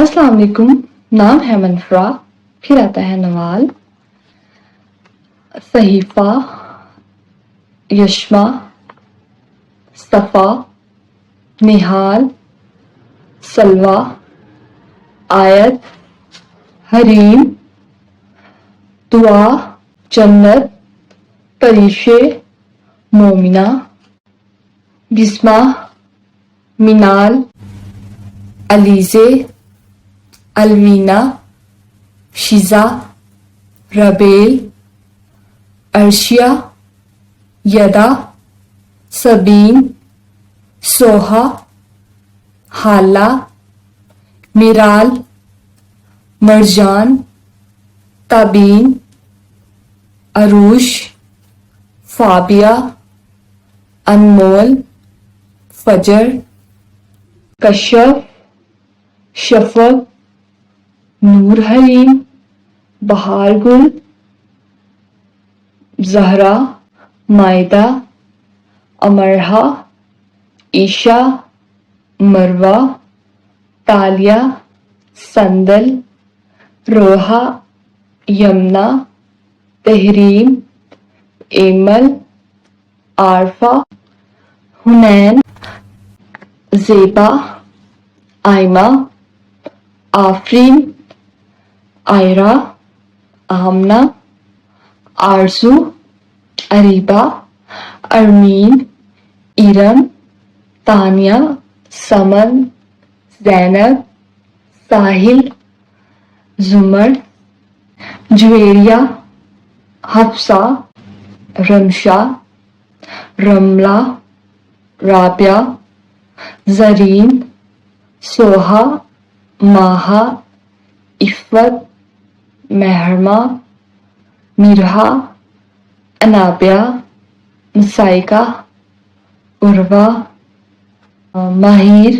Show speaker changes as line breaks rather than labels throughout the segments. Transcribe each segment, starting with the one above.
السلام علیکم. نام ہے منفرا، پھر آتا ہے نوال. صحیفہ، یشما، صفا، نہال، سلوہ، آیت، حریم، دعا، جنت، پریشے، مومنہ، بسمہ، منال، علیزے، الوینا، شیزا، ربیل، ارشیا، یدا، سبین، سوہا، حالہ، میرال، مرجان، تابین، عروش، فابیا، انمول، فجر، کشف، شفق، نور حریم، بہار گل، زہرا، مائدہ، امرہا، عیشا، مروہ، تالیہ، سندل، روحا، یمنا، تحریم، ایمل، عارفہ، حنین، زیبا، آئمہ، آفرین، آئرہ، آمنہ، آرزو، اریبہ، ارمین، ارم، تانیہ، سمن، زینب، ساحل، زمر، جویریہ، حفصہ، رمشا، رملہ، رابعہ، زرین، سوہا، ماہا، عفت، محرمہ، مرہا، انابیہ، مسائکہ، عروہ، ماہیر،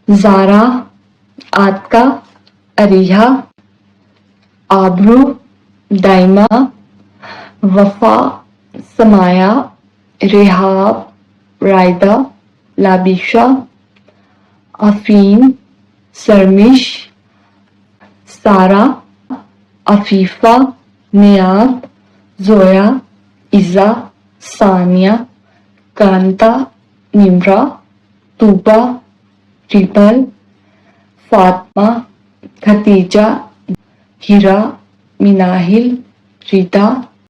زارا، عاتکہ، اریحہ، آبرو، دائمہ، وفا، سمایہ، رحاب، رائدہ، لابیشہ، آفین، سرمش، سارہ، عفیفہ، نیات، زویا، عزا، ثانیہ، کانتا، نمرہ، طوبہ، ریبل، فاطمہ، کھتیجہ، ہیرا، مناہل، ریتا،